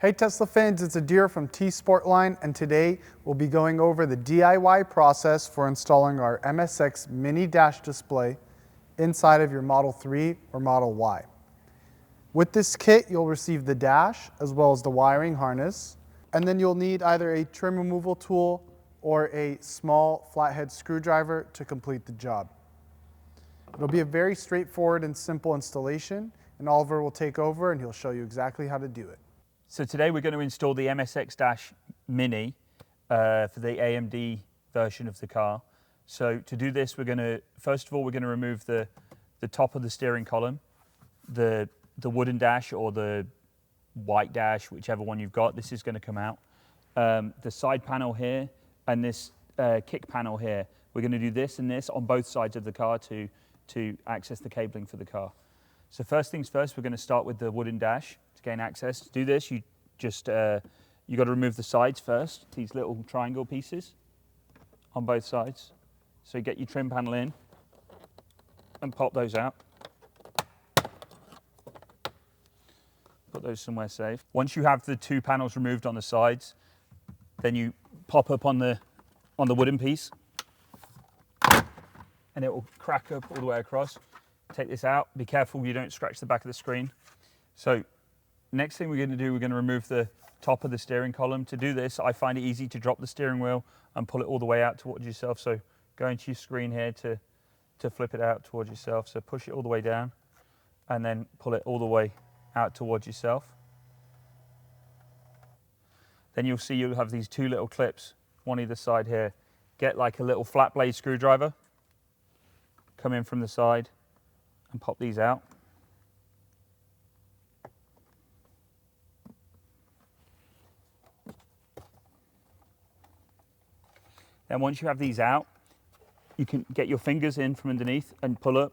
Hey Tesla fans, it's Adir from T-Sportline, and today we'll be going over the DIY process for installing our MSX-Mini dash display inside of your Model 3 or Model Y. With this kit, you'll receive the dash as well as the wiring harness, and then you'll need either a trim removal tool or a small flathead screwdriver to complete the job. It'll be a very straightforward and simple installation, and Oliver will take over and he'll show you exactly how to do it. So today we're going to install the MSX-Mini for the AMD version of the car. So to do this, first of all, we're going to remove the top of the steering column, the wooden dash or the white dash, whichever one you've got. This is going to come out. The side panel here and this kick panel here. We're going to do this and this on both sides of the car to access the cabling for the car. So first things first, we're going to start with the wooden dash. To gain access, to do this, you got to remove the sides first, these little triangle pieces on both sides. So you get your trim panel in and pop those out. Put those somewhere safe. Once you have the two panels removed on the sides, then you pop up on the wooden piece and it will crack up all the way across. Take this out, be careful you don't scratch the back of the screen. So next thing we're going to do, we're going to remove the top of the steering column. To do this, I find it easy to drop the steering wheel and pull it all the way out towards yourself. So go into your screen here to flip it out towards yourself. So push it all the way down and then pull it all the way out towards yourself. Then you'll see you'll have these two little clips, one either side here. Get like a little flat blade screwdriver, come in from the side and pop these out. Then once you have these out, you can get your fingers in from underneath and pull up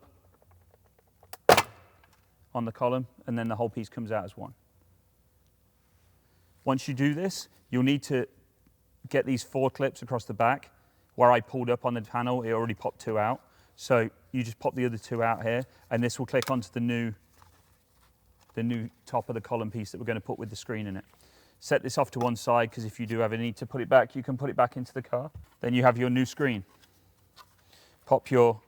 on the column, and then the whole piece comes out as one. Once you do this, you'll need to get these 4 clips across the back. Where I pulled up on the panel, it already popped 2 out. So you just pop the other 2 out here, and this will click onto the new top of the column piece that we're going to put with the screen in it. Set this off to one side, because if you do have a need to put it back, you can put it back into the car. Then you have your new screen. Pop your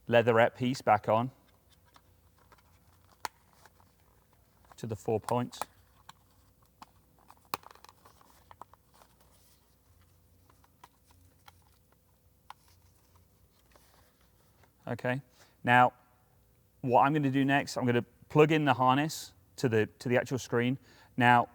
leatherette piece back on to the 4 points. Okay, now what I'm going to do next, I'm going to plug in the harness to the actual screen. Now,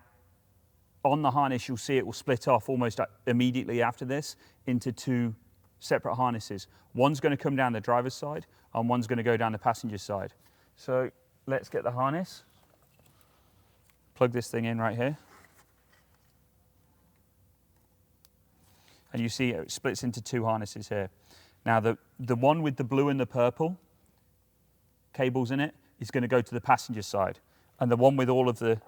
on the harness, you'll see it will split off almost immediately after this into 2 separate harnesses. One's going to come down the driver's side and one's going to go down the passenger side. So let's get the harness. Plug this thing in right here. And you see it splits into 2 harnesses here. Now the one with the blue and the purple cables in it is going to go to the passenger side. And the one with all of the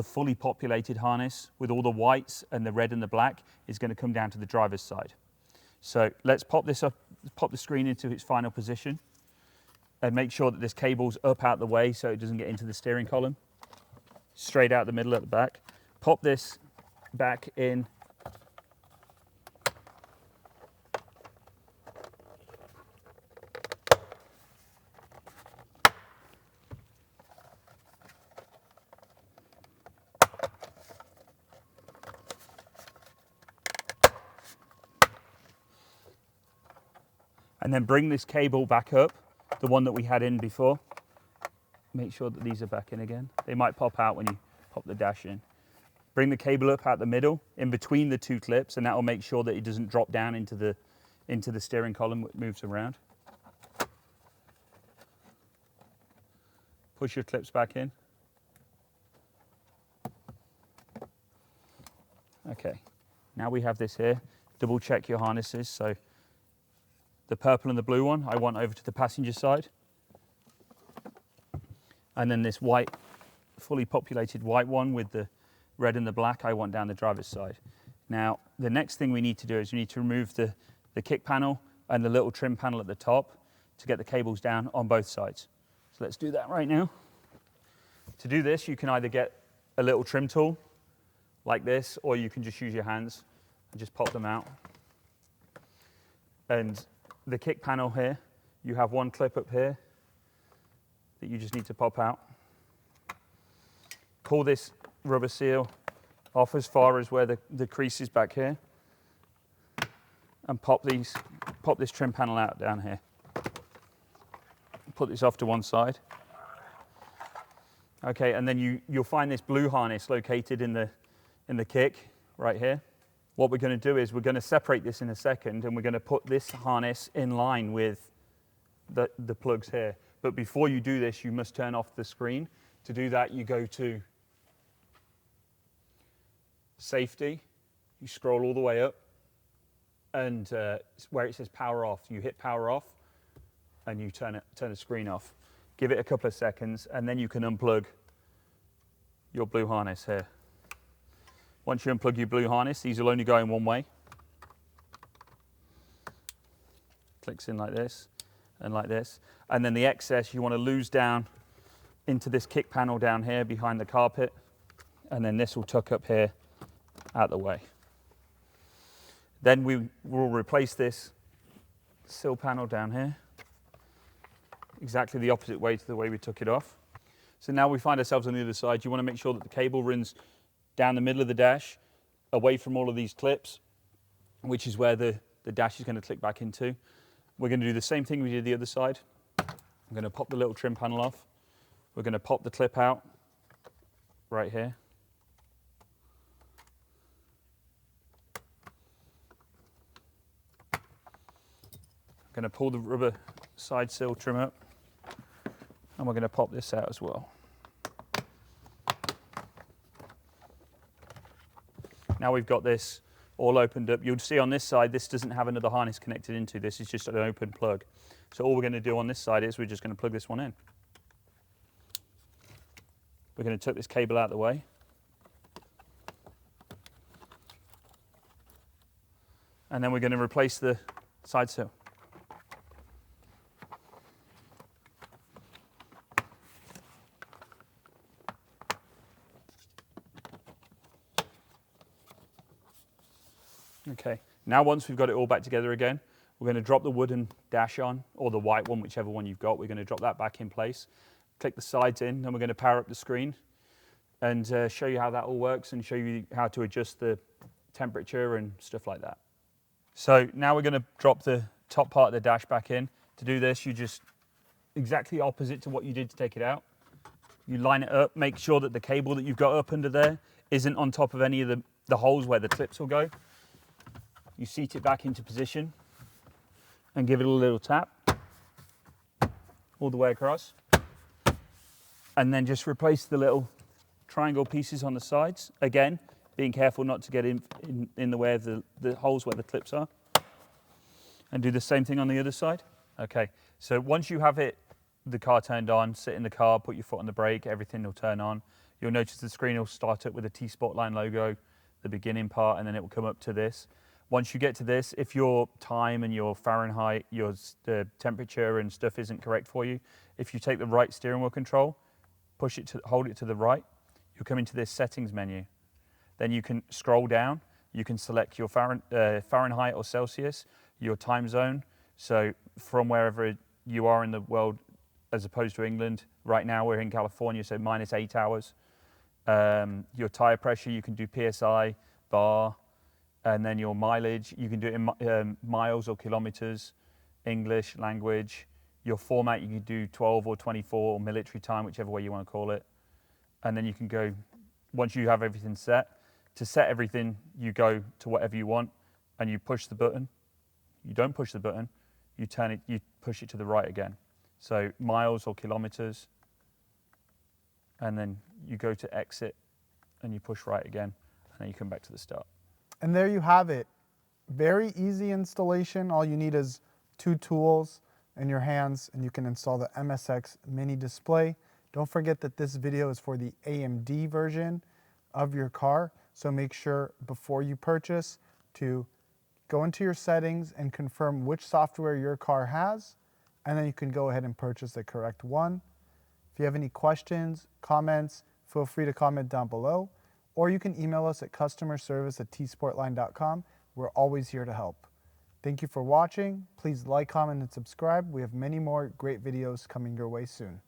fully populated harness with all the whites and the red and the black is going to come down to the driver's side. So let's pop this up, pop the screen into its final position and make sure that this cable's up out the way so it doesn't get into the steering column. Straight out the middle at the back. Pop this back in. And then bring this cable back up, the one that we had in before. Make sure that these are back in again. They might pop out when you pop the dash in. Bring the cable up out the middle, in between the 2 clips, and that will make sure that it doesn't drop down into the steering column that moves around. Push your clips back in. Okay, now we have this here. Double check your harnesses. So the purple and the blue one, I want over to the passenger side. And then this white, fully populated white one with the red and the black, I want down the driver's side. Now, the next thing we need to do is we need to remove the kick panel and the little trim panel at the top to get the cables down on both sides. So let's do that right now. To do this, you can either get a little trim tool like this, or you can just use your hands and just pop them out. And the kick panel here, you have one clip up here that you just need to pop out. Pull this rubber seal off as far as where the crease is back here, and pop this trim panel out down here. Put this off to one side. Okay, and then you'll find this blue harness located in the kick right here. What we're going to do is we're going to separate this in a second, and we're going to put this harness in line with the plugs here. But before you do this, you must turn off the screen. To do that, you go to Safety, you scroll all the way up, and where it says Power Off, you hit Power Off, and you turn the screen off. Give it a couple of seconds, and then you can unplug your blue harness here. Once you unplug your blue harness, these will only go in one way. Clicks in like this and like this. And then the excess you want to lose down into this kick panel down here behind the carpet. And then this will tuck up here out the way. Then we will replace this sill panel down here, exactly the opposite way to the way we took it off. So now we find ourselves on the other side. You want to make sure that the cable runs down the middle of the dash, away from all of these clips, which is where the dash is going to click back into. We're going to do the same thing we did the other side. I'm going to pop the little trim panel off. We're going to pop the clip out right here. I'm going to pull the rubber side sill trim up, and we're going to pop this out as well. Now we've got this all opened up. You'll see on this side, this doesn't have another harness connected into. This is just an open plug. So all we're going to do on this side is we're just going to plug this one in. We're going to tuck this cable out of the way. And then we're going to replace the side sill. Okay, now once we've got it all back together again, we're going to drop the wooden dash on, or the white one, whichever one you've got. We're going to drop that back in place, click the sides in, and we're going to power up the screen and show you how that all works and show you how to adjust the temperature and stuff like that. So now we're going to drop the top part of the dash back in. To do this, you just exactly opposite to what you did to take it out. You line it up, make sure that the cable that you've got up under there isn't on top of any of the holes where the clips will go. You seat it back into position and give it a little tap all the way across. And then just replace the little triangle pieces on the sides. Again, being careful not to get in the way of the holes where the clips are. And do the same thing on the other side. Okay, so once you have the car turned on, sit in the car, put your foot on the brake, everything will turn on. You'll notice the screen will start up with a T-Sportline logo, the beginning part, and then it will come up to this. Once you get to this, if your time and your Fahrenheit, the temperature and stuff isn't correct for you, if you take the right steering wheel control, hold it to the right, you'll come into this settings menu. Then you can scroll down, you can select your Fahrenheit or Celsius, your time zone. So from wherever you are in the world, as opposed to England, right now we're in California, so -8 hours. Your tire pressure, you can do PSI, bar, and then your mileage, you can do it in miles or kilometers, English, language. Your format, you can do 12 or 24 or military time, whichever way you want to call it. And then you can go, once you have everything set, to set everything, you go to whatever you want and you push the button. You don't push the button, you push it to the right again. So miles or kilometers, and then you go to exit and you push right again, and then you come back to the start. And there you have it. Very easy installation. All you need is 2 tools in your hands, and you can install the MSX-Mini display. Don't forget that this video is for the AMD version of your car, so make sure before you purchase to go into your settings and confirm which software your car has, and then you can go ahead and purchase the correct one. If you have any questions, comments, feel free to comment down below, or you can email us at customerservice@tsportline.com. We're always here to help. Thank you for watching. Please like, comment, and subscribe. We have many more great videos coming your way soon.